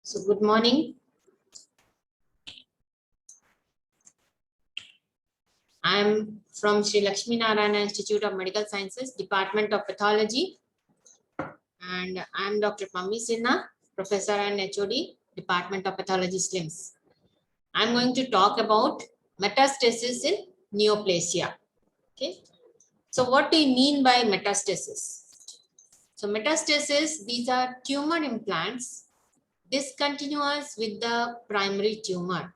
So good morning. I am from Sri Lakshmi Narayana Institute of Medical Sciences, Department of Pathology, and I am Dr. Pammi Sinha, Professor and HOD, Department of Pathology, SLIMS. I am going to talk about metastasis in neoplasia. Okay. So what do you mean by metastasis? So metastasis, these are tumor implants discontinuous with the primary tumor.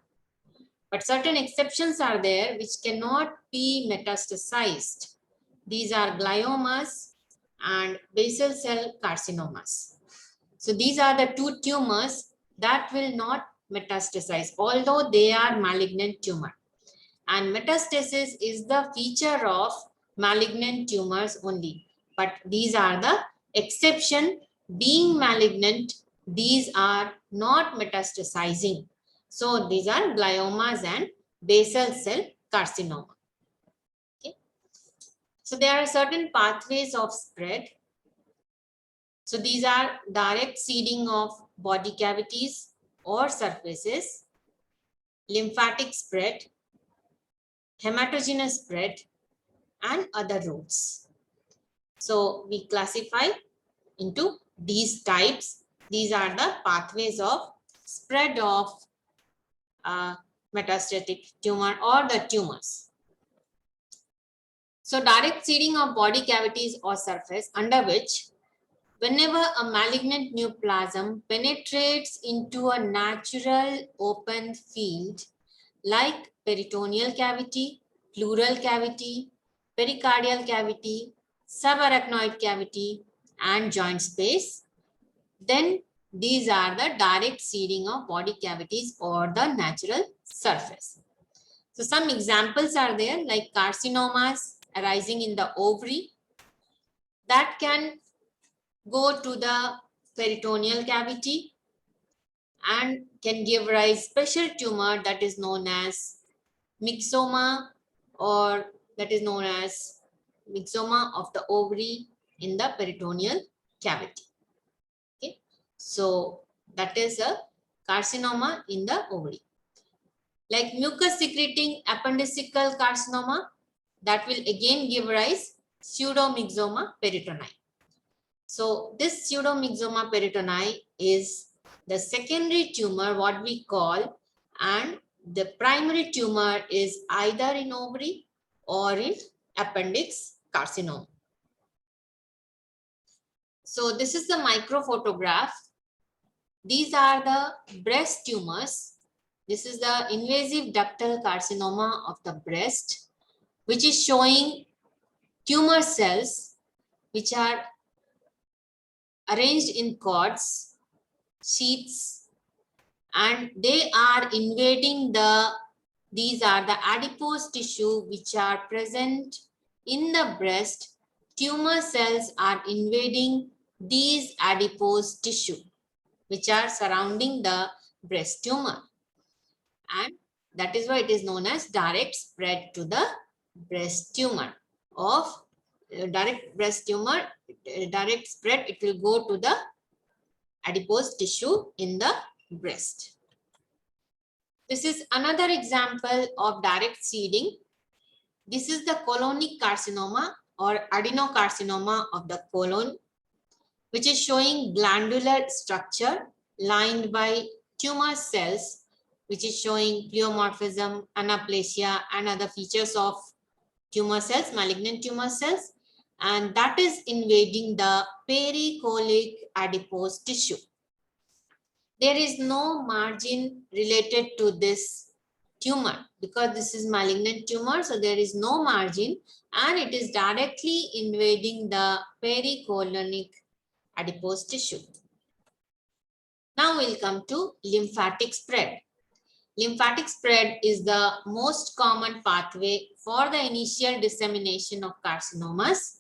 But certain exceptions are there which cannot be metastasized. These are gliomas and basal cell carcinomas. So these are the two tumors that will not metastasize, although they are malignant tumor. And metastasis is the feature of malignant tumors only. But these are the exception. Being malignant, these are not metastasizing. So these are gliomas and basal cell carcinoma. Okay. So there are certain pathways of spread. So these are direct seeding of body cavities or surfaces, lymphatic spread, hematogenous spread, and other routes. So we classify into these types. These are the pathways of spread of metastatic tumor or the tumors. So direct seeding of body cavities or surface, under which whenever a malignant neoplasm penetrates into a natural open field like peritoneal cavity, pleural cavity, pericardial cavity, subarachnoid cavity, and joint space, then these are the direct seeding of body cavities or the natural surface. So some examples are there, like carcinomas arising in the ovary that can go to the peritoneal cavity and can give rise special tumor that is known as myxoma, or that is known as myxoma of the ovary in the peritoneal cavity. Okay, so that is a carcinoma in the ovary. Like mucus secreting appendiceal carcinoma, that will again give rise pseudomyxoma peritonei. So this pseudomyxoma peritonei is the secondary tumor, what we call, and the primary tumor is either in ovary or in appendix carcinoma. So this is the microphotograph. These are the breast tumors. This is the invasive ductal carcinoma of the breast, which is showing tumor cells which are arranged in cords, sheets, and they are invading these are the adipose tissue which are present in the breast. Tumor cells are invading these adipose tissue which are surrounding the breast tumor, and that is why it is known as direct spread to the breast tumor of direct breast tumor. Direct spread, it will go to the adipose tissue in the breast. This is another example of direct seeding. This is the colonic carcinoma or adenocarcinoma of the colon, which is showing glandular structure lined by tumor cells, which is showing pleomorphism, anaplasia, and other features of tumor cells, malignant tumor cells, and that is invading the pericolic adipose tissue. There is no margin related to this tumor because this is malignant tumor, so there is no margin, and it is directly invading the pericolonic adipose tissue. Now we'll come to lymphatic spread. Lymphatic spread is the most common pathway for the initial dissemination of carcinomas.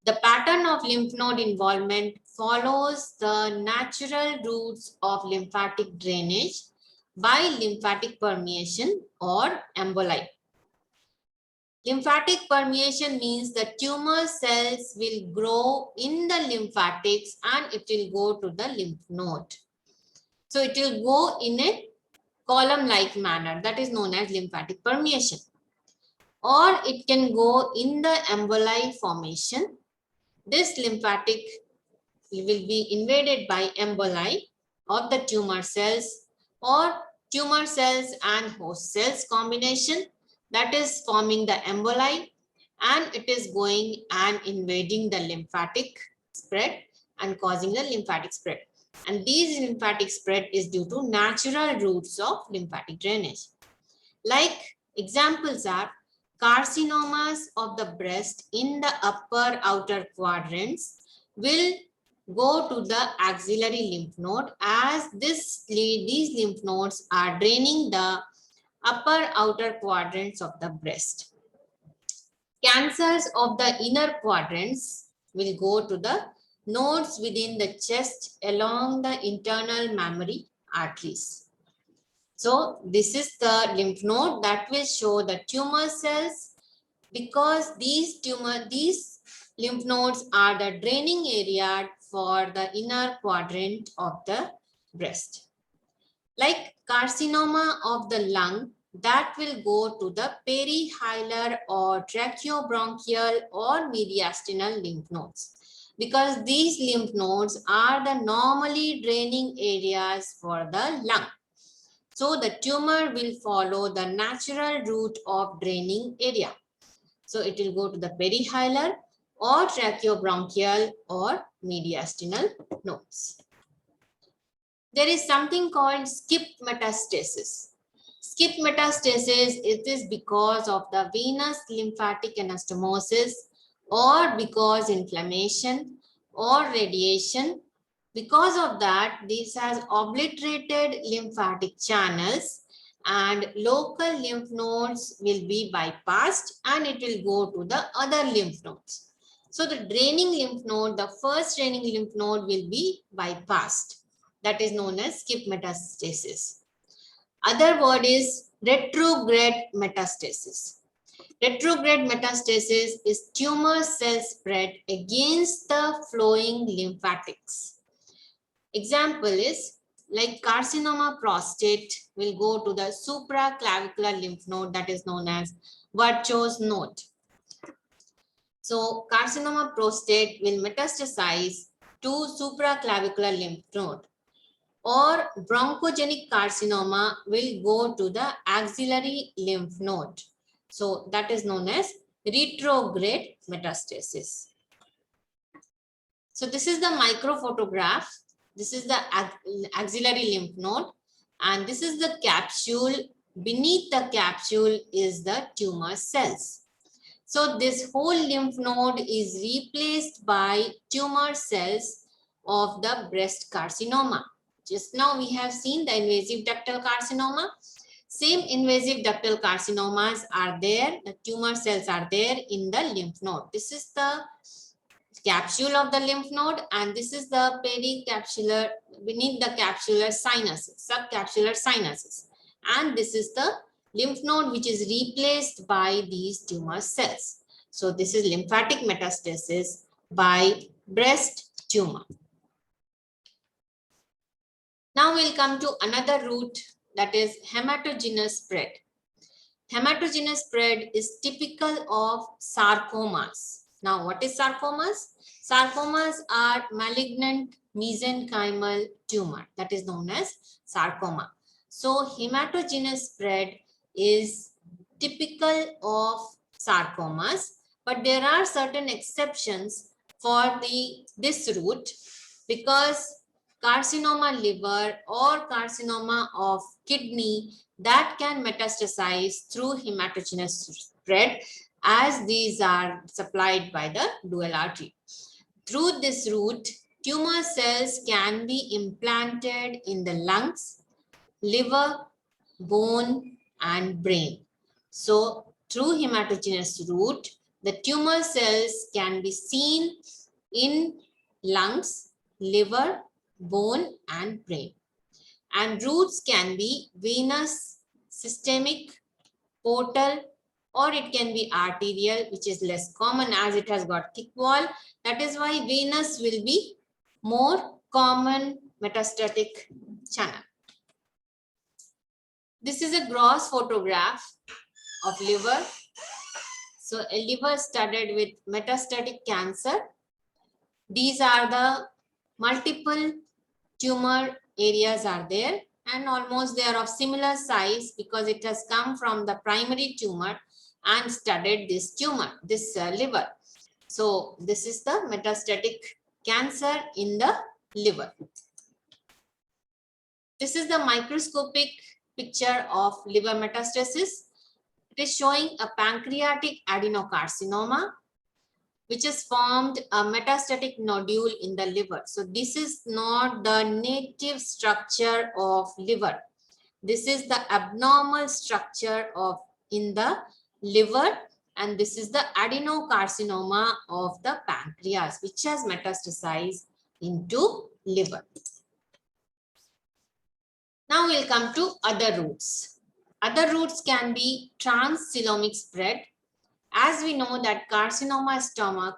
The pattern of lymph node involvement follows the natural routes of lymphatic drainage by lymphatic permeation or emboli. Lymphatic permeation means the tumor cells will grow in the lymphatics and it will go to the lymph node. So it will go in a column-like manner, that is known as lymphatic permeation. Or it can go in the emboli formation. This lymphatic will be invaded by emboli of the tumor cells or tumor cells and host cells combination, that is forming the emboli, and it is going and invading the lymphatic spread and causing the lymphatic spread. And these lymphatic spread is due to natural routes of lymphatic drainage. Like examples are carcinomas of the breast in the upper outer quadrants will go to the axillary lymph node, as these lymph nodes are draining the upper outer quadrants of the breast. Cancers of the inner quadrants will go to the nodes within the chest along the internal mammary arteries. So this is the lymph node that will show the tumor cells, because these lymph nodes are the draining area for the inner quadrant of the breast. Like carcinoma of the lung, that will go to the perihilar or tracheobronchial or mediastinal lymph nodes, because these lymph nodes are the normally draining areas for the lung. So the tumor will follow the natural route of draining area. So it will go to the perihilar or tracheobronchial or mediastinal nodes. There is something called skip metastasis. Skip metastasis, it is because of the venous lymphatic anastomosis, or because inflammation or radiation. Because of that, this has obliterated lymphatic channels and local lymph nodes will be bypassed and it will go to the other lymph nodes. So the draining lymph node, the first draining lymph node will be bypassed. That is known as skip metastasis. Other word is retrograde metastasis. Retrograde metastasis is tumor cell spread against the flowing lymphatics. Example is like carcinoma prostate will go to the supraclavicular lymph node, that is known as Virchow's node. So carcinoma prostate will metastasize to supraclavicular lymph node. Or bronchogenic carcinoma will go to the axillary lymph node. So that is known as retrograde metastasis. So this is the microphotograph. This is the axillary lymph node, and this is the capsule. Beneath the capsule is the tumor cells. So this whole lymph node is replaced by tumor cells of the breast carcinoma. Just now we have seen the invasive ductal carcinoma. Same invasive ductal carcinomas are there. The tumor cells are there in the lymph node. This is the capsule of the lymph node, and this is the pericapsular, beneath the capsular sinuses, subcapsular sinuses. And this is the lymph node which is replaced by these tumor cells. So this is lymphatic metastasis by breast tumor. Now we'll come to another route, that is hematogenous spread. Hematogenous spread is typical of sarcomas. Now what is sarcomas? Sarcomas are malignant mesenchymal tumor, that is known as sarcoma. So hematogenous spread is typical of sarcomas, but there are certain exceptions for this route, because carcinoma liver or carcinoma of kidney, that can metastasize through hematogenous spread, as these are supplied by the dual artery. Through this route, tumor cells can be implanted in the lungs, liver, bone, and brain. So through hematogenous route, the tumor cells can be seen in lungs, liver, bone, and brain. And routes can be venous, systemic, portal, or it can be arterial, which is less common as it has got thick wall. That is why venous will be more common metastatic channel. This is a gross photograph of liver. So a liver studded with metastatic cancer. These are the multiple tumor areas are there, and almost they are of similar size because it has come from the primary tumor and studded this tumor, this liver. So this is the metastatic cancer in the liver. This is the microscopic picture of liver metastasis. It is showing a pancreatic adenocarcinoma, which has formed a metastatic nodule in the liver. So this is not the native structure of liver. This is the abnormal structure of in the liver, and this is the adenocarcinoma of the pancreas, which has metastasized into liver. Now we'll come to other routes. Other routes can be transcoelomic spread. As we know that carcinoma stomach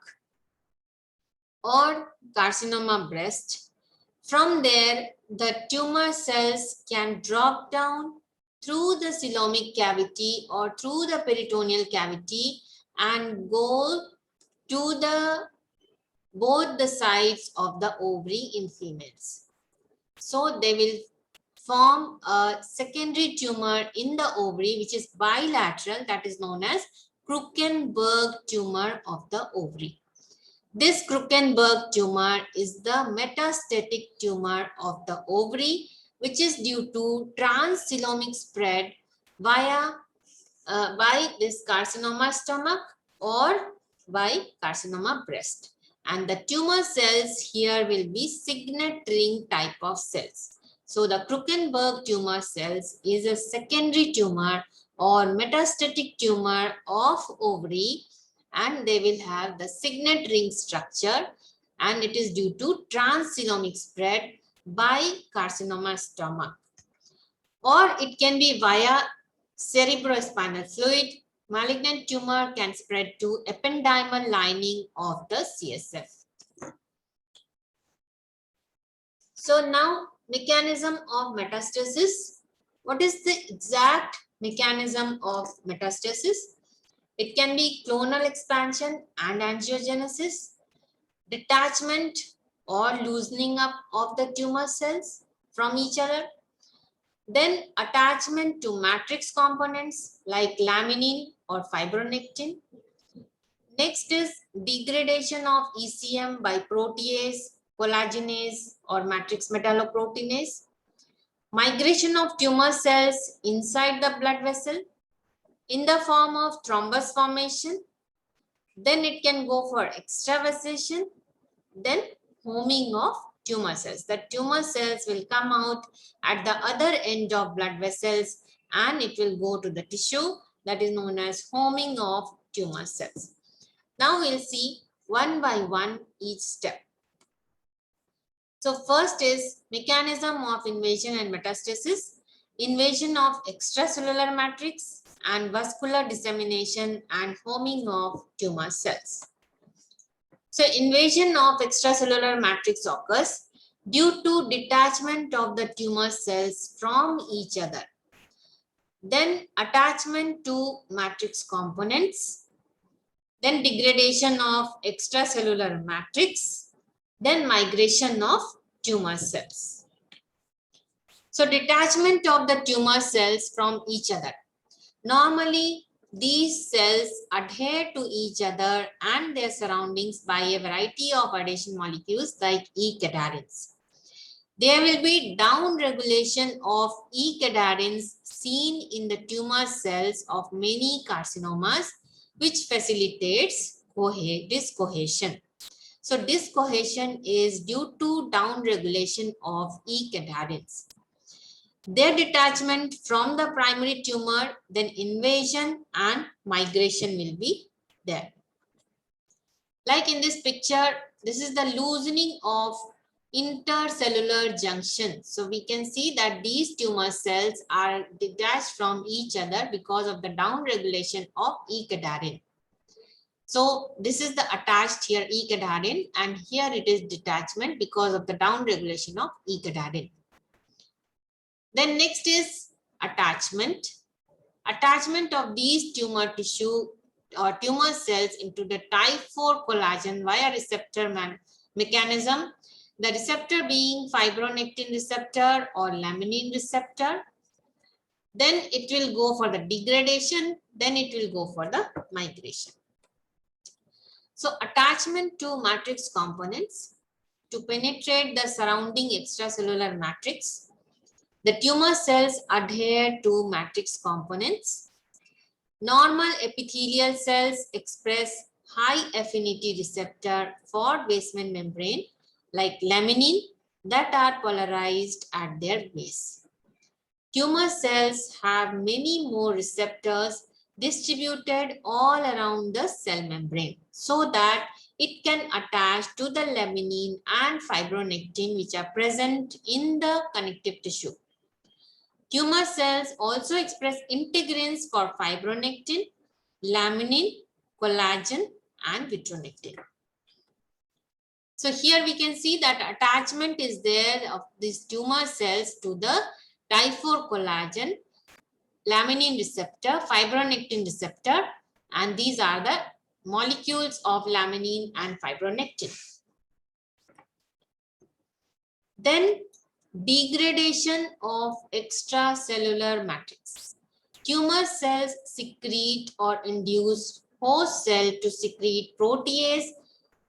or carcinoma breast, from there the tumor cells can drop down through the coelomic cavity or through the peritoneal cavity and go to both the sides of the ovary in females. So they will form a secondary tumor in the ovary, which is bilateral, that is known as Krukenberg tumor of the ovary. This Krukenberg tumor is the metastatic tumor of the ovary, which is due to transcoelomic spread via by this carcinoma stomach or by carcinoma breast. And the tumor cells here will be signet ring type of cells. So the Krukenberg tumor cells is a secondary tumor or metastatic tumor of ovary, and they will have the signet ring structure, and it is due to transcoelomic spread by carcinoma stomach. Or it can be via cerebrospinal fluid. Malignant tumor can spread to ependymal lining of the CSF. So now, mechanism of metastasis. What is the exact mechanism of metastasis? It can be clonal expansion and angiogenesis, detachment or loosening up of the tumor cells from each other, then attachment to matrix components like laminin or fibronectin. Next is degradation of ECM by protease, collagenase or matrix metalloproteinase. Migration of tumor cells inside the blood vessel in the form of thrombus formation. Then it can go for extravasation, then homing of tumor cells. The tumor cells will come out at the other end of blood vessels and it will go to the tissue, that is known as homing of tumor cells. Now we'll see one by one each step. So first is mechanism of invasion and metastasis, invasion of extracellular matrix and vascular dissemination and homing of tumor cells. So invasion of extracellular matrix occurs due to detachment of the tumor cells from each other. Then attachment to matrix components, then degradation of extracellular matrix, then migration of tumor cells. So detachment of the tumor cells from each other. Normally, these cells adhere to each other and their surroundings by a variety of adhesion molecules like E-cadarins. There will be down-regulation of E-cadarins seen in the tumor cells of many carcinomas, which facilitates discohesion. So discohesion is due to down-regulation of E-cadarins. Their detachment from the primary tumor, then invasion and migration will be there. Like in this picture, this is the loosening of intercellular junction. So we can see that these tumor cells are detached from each other because of the down-regulation of E-cadarin. So this is the attached here E-cadarin, and here it is detachment because of the down regulation of E-cadarin. Then next is attachment. Attachment of these tumor tissue or tumor cells into the type 4 collagen via receptor mechanism. The receptor being fibronectin receptor or laminin receptor. Then it will go for the degradation. Then it will go for the migration. So attachment to matrix components to penetrate the surrounding extracellular matrix. The tumor cells adhere to matrix components. Normal epithelial cells express high affinity receptor for basement membrane like laminin that are polarized at their base. Tumor cells have many more receptors distributed all around the cell membrane so that it can attach to the laminin and fibronectin which are present in the connective tissue. Tumor cells also express integrins for fibronectin, laminin, collagen, and vitronectin. So here we can see that attachment is there of these tumor cells to the type 4 collagen, laminin receptor, fibronectin receptor, and these are the molecules of laminin and fibronectin. Then degradation of extracellular matrix. Tumor cells secrete or induce host cell to secrete protease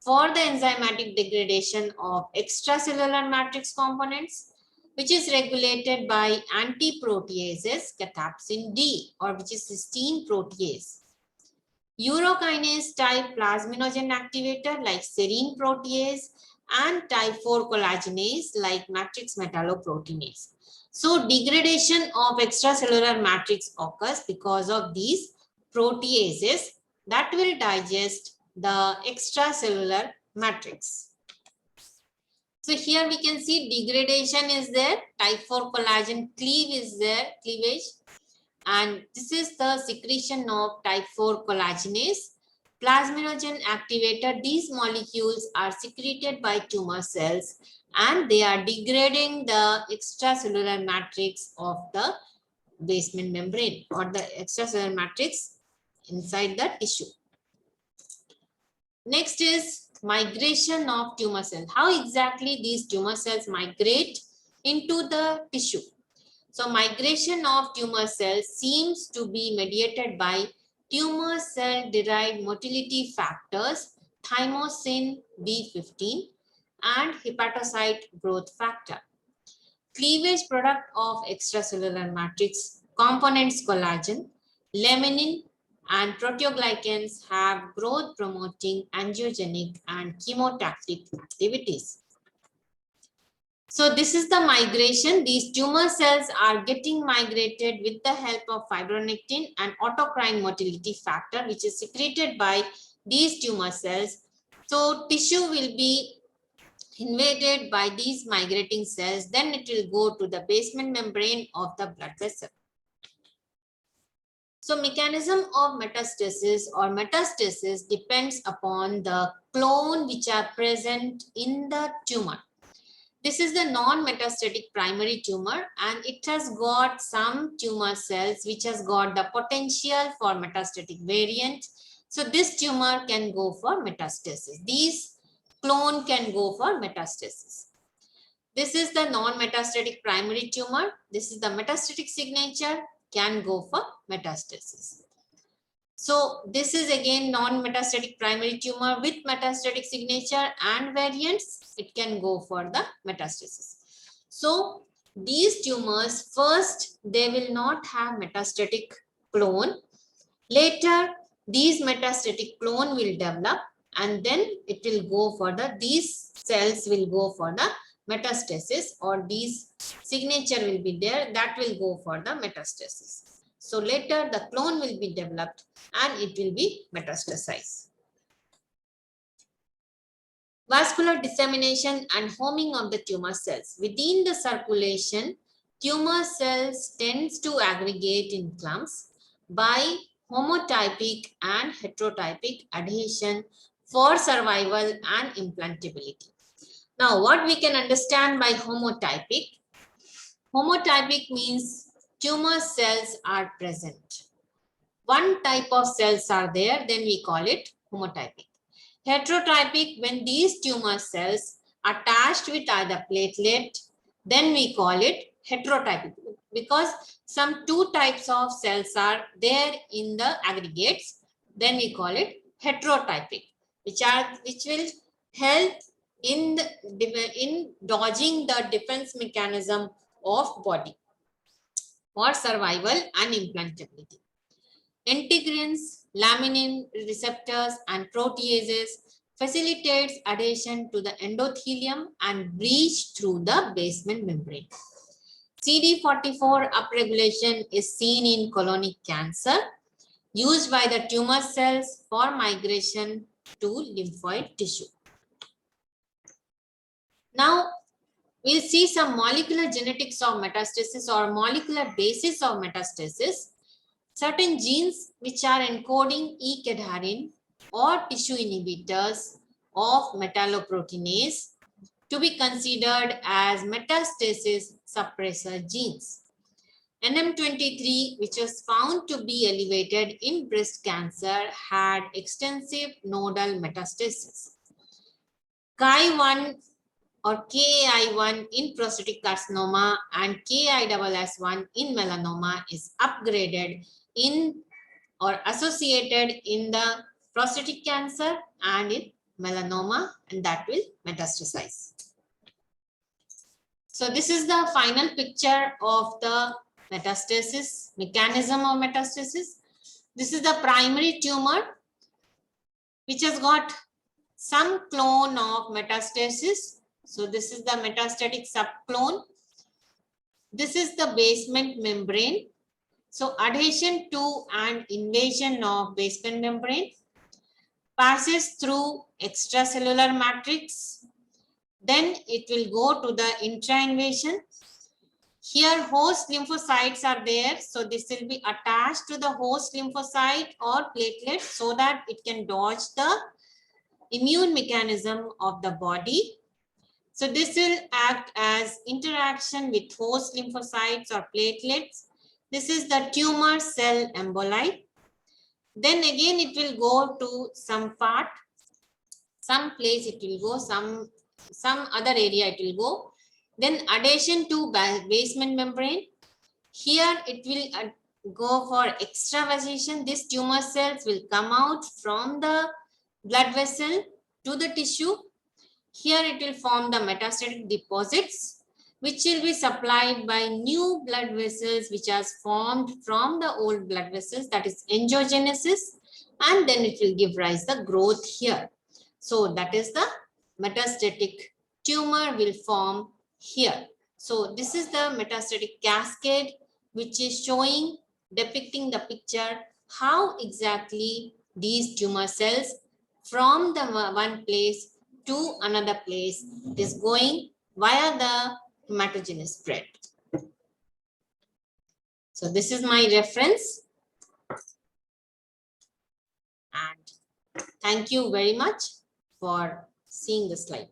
for the enzymatic degradation of extracellular matrix components, which is regulated by antiproteases cathepsin D or which is cysteine protease. Urokinase type plasminogen activator like serine protease and type 4 collagenase like matrix metalloproteinase. So degradation of extracellular matrix occurs because of these proteases that will digest the extracellular matrix. So here we can see degradation is there, type 4 collagen cleavage, and this is the secretion of type 4 collagenase. Plasminogen activator, these molecules are secreted by tumor cells and they are degrading the extracellular matrix of the basement membrane or the extracellular matrix inside the tissue. Next is migration of tumor cells. How exactly these tumor cells migrate into the tissue? So migration of tumor cells seems to be mediated by tumor cell derived motility factors, thymosin B15 and hepatocyte growth factor. Cleavage product of extracellular matrix components collagen, laminin and proteoglycans have growth promoting angiogenic and chemotactic activities. So this is the migration. These tumor cells are getting migrated with the help of fibronectin and autocrine motility factor, which is secreted by these tumor cells. So tissue will be invaded by these migrating cells. Then it will go to the basement membrane of the blood vessel. So mechanism of metastasis depends upon the clone which are present in the tumor. This is the non-metastatic primary tumor and it has got some tumor cells which has got the potential for metastatic variant. So this tumor can go for metastasis. These clone can go for metastasis. This is the non-metastatic primary tumor. This is the metastatic signature, can go for metastasis. So this is again non-metastatic primary tumor with metastatic signature and variants. It can go for the metastasis. So these tumors, first they will not have metastatic clone. Later these metastatic clone will develop and then it will go for these cells will go for the metastasis or these signature will be there that will go for the metastasis. So later the clone will be developed and it will be metastasized. Vascular dissemination and homing of the tumor cells. Within the circulation, tumor cells tends to aggregate in clumps by homotypic and heterotypic adhesion for survival and implantability. Now, what we can understand by homotypic? Homotypic means tumor cells are present. One type of cells are there, then we call it homotypic. Heterotypic, when these tumor cells attached with either platelet, then we call it heterotypic, because some two types of cells are there in the aggregates, then we call it heterotypic, which will help in dodging the defense mechanism of body for survival and implantability. Integrins, laminin receptors, and proteases facilitates adhesion to the endothelium and breach through the basement membrane. CD44 upregulation is seen in colonic cancer, used by the tumor cells for migration to lymphoid tissue. Now, we'll see some molecular genetics of metastasis or molecular basis of metastasis. Certain genes which are encoding E-cadherin or tissue inhibitors of metalloproteinase to be considered as metastasis suppressor genes. NM23, which was found to be elevated in breast cancer, had extensive nodal metastasis. Ki1 or KI1 in prostatic carcinoma and KISS1 in melanoma is upgraded in or associated in the prostatic cancer and in melanoma, and that will metastasize. So this is the final picture of the metastasis, mechanism of metastasis. This is the primary tumor which has got some clone of metastasis. So this is the metastatic subclone. This is the basement membrane. So adhesion to and invasion of basement membrane passes through extracellular matrix. Then it will go to the intra-invasion. Here host lymphocytes are there. So this will be attached to the host lymphocyte or platelet so that it can dodge the immune mechanism of the body. So this will act as interaction with host lymphocytes or platelets. This is the tumor cell emboli. Then again it will go to some part, some place it will go, some other area it will go. Then adhesion to basement membrane. Here it will go for extravasation. These tumor cells will come out from the blood vessel to the tissue. Here it will form the metastatic deposits, which will be supplied by new blood vessels which are formed from the old blood vessels, that is angiogenesis, and then it will give rise the growth here. So that is the metastatic tumor will form here. So this is the metastatic cascade which is showing, depicting the picture how exactly these tumor cells from the one place to another place is going via the hematogenous spread. So this is my reference, and thank you very much for seeing the slide.